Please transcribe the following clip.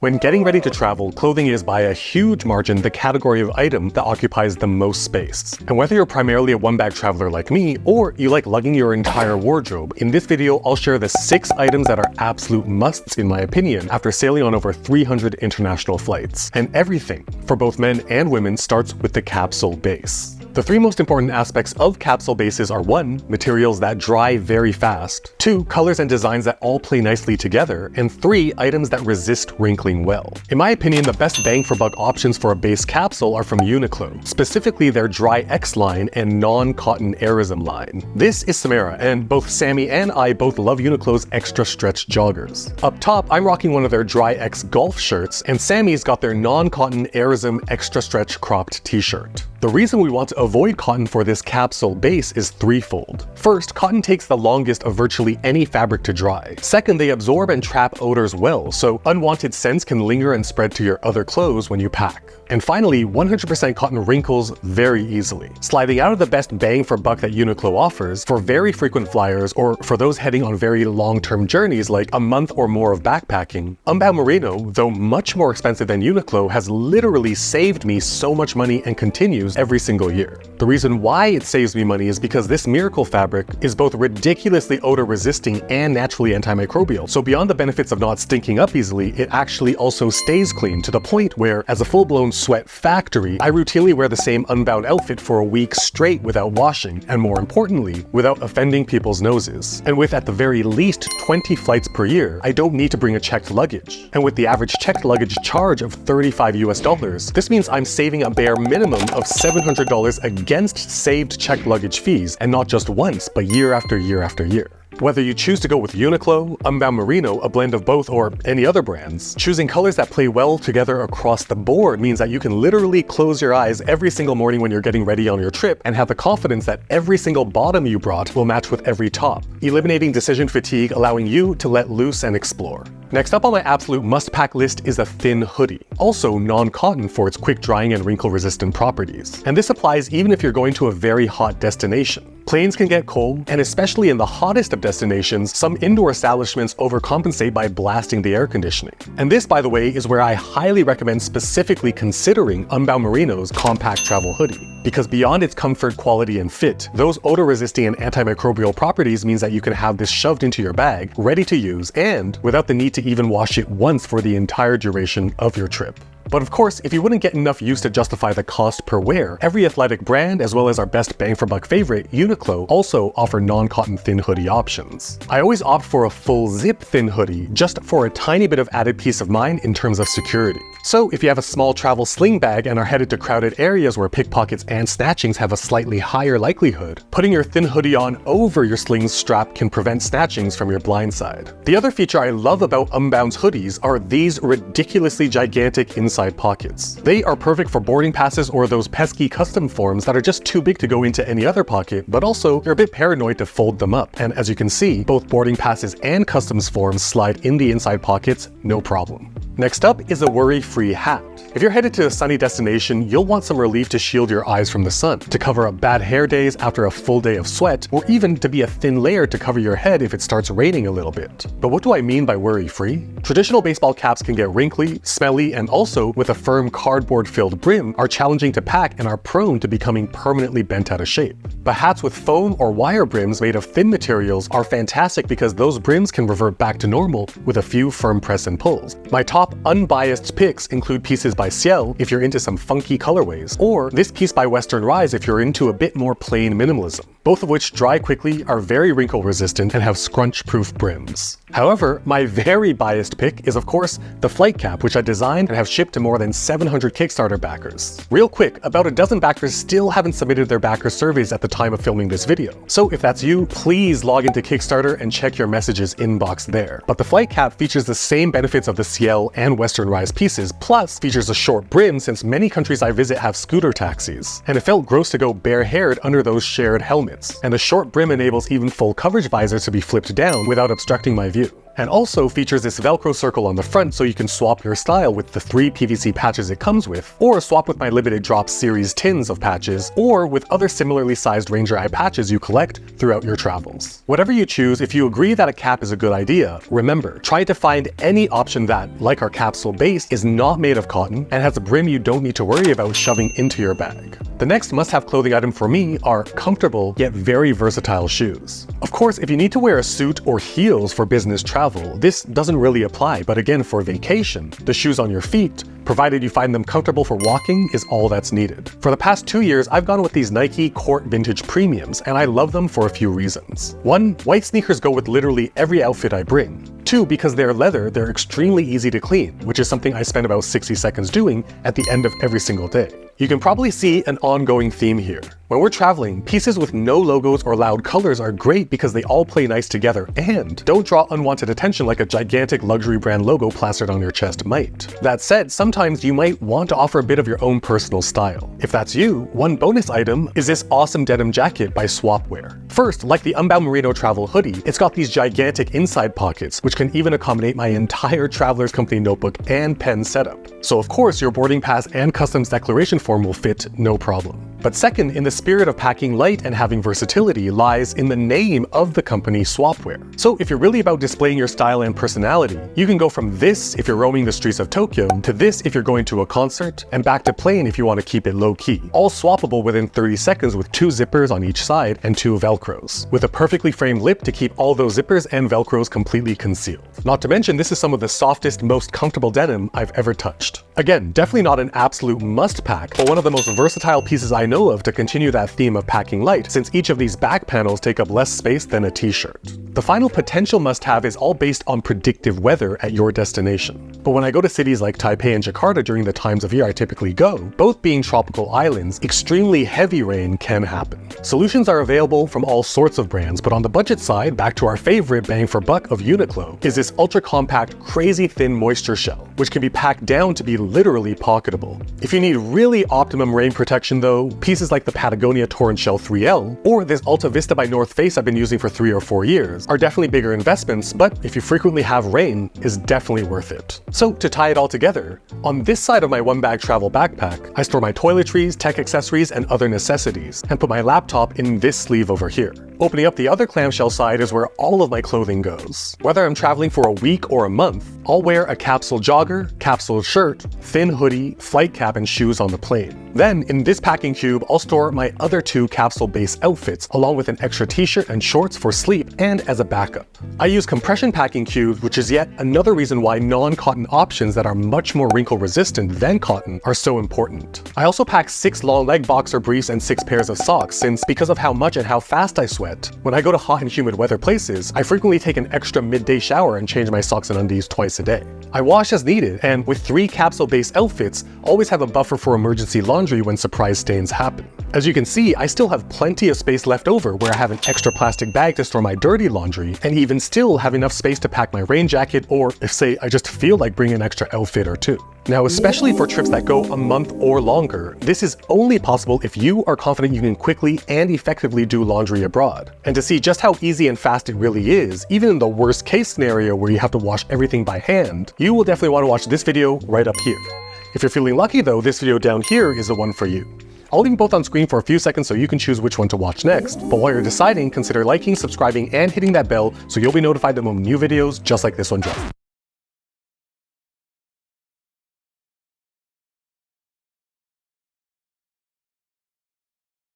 When getting ready to travel, clothing is by a huge margin the category of item that occupies the most space. And whether you're primarily a one-bag traveler like me, or you like lugging your entire wardrobe, in this video I'll share the 6 items that are absolute musts in my opinion after sailing on over 300 international flights. And everything, for both men and women, starts with the capsule base. The 3 most important aspects of capsule bases are 1. Materials that dry very fast, 2. Colors and designs that all play nicely together, and 3. Items that resist wrinkling well. In my opinion, the best bang for buck options for a base capsule are from Uniqlo, specifically their Dry X line and non-cotton Airism line. This is Samara, and both Sammy and I both love Uniqlo's extra stretch joggers. Up top, I'm rocking one of their Dry X golf shirts, and Sammy's got their non-cotton Airism extra stretch cropped t-shirt. The reason we want to avoid cotton for this capsule base is threefold. First, cotton takes the longest of virtually any fabric to dry. Second, they absorb and trap odors well, so unwanted scents can linger and spread to your other clothes when you pack. And finally, 100% cotton wrinkles very easily, sliding out of the best bang for buck that Uniqlo offers for very frequent flyers or for those heading on very long-term journeys like a month or more of backpacking. Unbound Merino, though much more expensive than Uniqlo, has literally saved me so much money and continues every single year. The reason why it saves me money is because this miracle fabric is both ridiculously odor resisting and naturally antimicrobial. So beyond the benefits of not stinking up easily, it actually also stays clean to the point where, as a full-blown sweat factory, I routinely wear the same Unbound outfit for a week straight without washing, and more importantly, without offending people's noses. And with at the very least 20 flights per year, I don't need to bring a checked luggage. And with the average checked luggage charge of $35 US, this means I'm saving a bare minimum of $700 against saved checked luggage fees, and not just once, but year after year after year. Whether you choose to go with Uniqlo, Unbound Merino, a blend of both, or any other brands, choosing colors that play well together across the board means that you can literally close your eyes every single morning when you're getting ready on your trip and have the confidence that every single bottom you brought will match with every top, eliminating decision fatigue, allowing you to let loose and explore. Next up on my absolute must-pack list is a thin hoodie, also non-cotton for its quick drying and wrinkle-resistant properties. And this applies even if you're going to a very hot destination. Planes can get cold, and especially in the hottest of destinations, some indoor establishments overcompensate by blasting the air conditioning. And this, by the way, is where I highly recommend specifically considering Unbound Merino's compact travel hoodie. Because beyond its comfort, quality, and fit, those odor-resisting and antimicrobial properties means that you can have this shoved into your bag, ready to use, and without the need to even wash it once for the entire duration of your trip. But of course, if you wouldn't get enough use to justify the cost per wear, every athletic brand, as well as our best bang for buck favorite, Uniqlo, also offer non-cotton thin hoodie options. I always opt for a full zip thin hoodie, just for a tiny bit of added peace of mind in terms of security. So if you have a small travel sling bag and are headed to crowded areas where pickpockets and snatchings have a slightly higher likelihood, putting your thin hoodie on over your sling strap can prevent snatchings from your blind side. The other feature I love about Unbound's hoodies are these ridiculously gigantic inside pockets. They are perfect for boarding passes or those pesky custom forms that are just too big to go into any other pocket, but also you're a bit paranoid to fold them up. And as you can see, both boarding passes and customs forms slide in the inside pockets, no problem. Next up is a worry-free hat. If you're headed to a sunny destination, you'll want some relief to shield your eyes from the sun, to cover up bad hair days after a full day of sweat, or even to be a thin layer to cover your head if it starts raining a little bit. But what do I mean by worry-free? Traditional baseball caps can get wrinkly, smelly, and also, with a firm cardboard-filled brim, are challenging to pack and are prone to becoming permanently bent out of shape. But hats with foam or wire brims made of thin materials are fantastic because those brims can revert back to normal with a few firm press and pulls. My top unbiased picks include pieces by Ciel if you're into some funky colorways, or this piece by Western Rise if you're into a bit more plain minimalism, both of which dry quickly, are very wrinkle resistant, and have scrunch-proof brims. However, my very biased pick is of course the flight cap, which I designed and have shipped to more than 700 Kickstarter backers. Real quick, about a dozen backers still haven't submitted their backer surveys at the time of filming this video. So if that's you, please log into Kickstarter and check your messages inbox there. But the flight cap features the same benefits of the Ciel and Western Rise pieces, plus features a short brim since many countries I visit have scooter taxis. And it felt gross to go bare-haired under those shared helmets. And the short brim enables even full coverage visors to be flipped down without obstructing my view. and also features this Velcro circle on the front so you can swap your style with the 3 PVC patches it comes with, or swap with my limited drop series tins of patches, or with other similarly sized Ranger Eye patches you collect throughout your travels. Whatever you choose, if you agree that a cap is a good idea, remember, try to find any option that, like our capsule base, is not made of cotton and has a brim you don't need to worry about shoving into your bag. The next must-have clothing item for me are comfortable yet very versatile shoes. Of course, if you need to wear a suit or heels for business travel, this doesn't really apply, but again, for vacation, the shoes on your feet, provided you find them comfortable for walking, is all that's needed. For the past 2 years, I've gone with these Nike Court Vintage Premiums, and I love them for a few reasons. 1, white sneakers go with literally every outfit I bring. 2, because they're leather, they're extremely easy to clean, which is something I spend about 60 seconds doing at the end of every single day. You can probably see an ongoing theme here. When we're traveling, pieces with no logos or loud colors are great because they all play nice together and don't draw unwanted attention like a gigantic luxury brand logo plastered on your chest might. That said, sometimes you might want to offer a bit of your own personal style. If that's you, one bonus item is this awesome denim jacket by Swapwear. First, like the Unbound Merino travel hoodie, it's got these gigantic inside pockets, which can even accommodate my entire Traveler's Company notebook and pen setup. So of course, your boarding pass and customs declaration form will fit no problem. But second, in the spirit of packing light and having versatility lies in the name of the company Swapwear. So if you're really about displaying your style and personality, you can go from this if you're roaming the streets of Tokyo, to this if you're going to a concert, and back to plain if you want to keep it low-key. All swappable within 30 seconds with 2 zippers on each side and 2 Velcros, with a perfectly framed lip to keep all those zippers and Velcros completely concealed. Not to mention, this is some of the softest, most comfortable denim I've ever touched. Again, definitely not an absolute must-pack, but one of the most versatile pieces I know of to continue that theme of packing light, since each of these back panels take up less space than a t-shirt. The final potential must-have is all based on predictive weather at your destination. But when I go to cities like Taipei and Jakarta during the times of year I typically go, both being tropical islands, extremely heavy rain can happen. Solutions are available from all sorts of brands, but on the budget side, back to our favorite bang for buck of Uniqlo, is this ultra-compact, crazy thin moisture shell, which can be packed down to be literally pocketable. If you need really optimum rain protection though, pieces like the Patagonia Torrent Shell 3L, or this Alta Vista by North Face I've been using for 3 or 4 years, are definitely bigger investments, but if you frequently have rain, is definitely worth it. So to tie it all together, on this side of my one-bag travel backpack, I store my toiletries, tech accessories, and other necessities, and put my laptop in this sleeve over here. Opening up the other clamshell side is where all of my clothing goes. Whether I'm traveling for a week or a month, I'll wear a capsule jogger, capsule shirt, thin hoodie, flight cap, and shoes on the plane. Then, in this packing cube, I'll store my other 2 capsule-based outfits, along with an extra t-shirt and shorts for sleep and as a backup. I use compression packing cubes, which is yet another reason why non-cotton options that are much more wrinkle-resistant than cotton are so important. I also pack 6 long-leg boxer briefs and 6 pairs of socks, since because of how much and how fast I sweat, when I go to hot and humid weather places, I frequently take an extra midday shower and change my socks and undies twice a day. I wash as needed, and with 3 capsule-based outfits, always have a buffer for emergency laundry when surprise stains happen. As you can see, I still have plenty of space left over where I have an extra plastic bag to store my dirty laundry, and even still have enough space to pack my rain jacket, or if say I just feel like bringing an extra outfit or 2. Now, especially for trips that go a month or longer, this is only possible if you are confident you can quickly and effectively do laundry abroad. And to see just how easy and fast it really is, even in the worst case scenario where you have to wash everything by hand, you will definitely want to watch this video right up here. If you're feeling lucky though, this video down here is the one for you. I'll leave both on screen for a few seconds so you can choose which one to watch next, but while you're deciding, consider liking, subscribing, and hitting that bell so you'll be notified when new videos just like this one drop.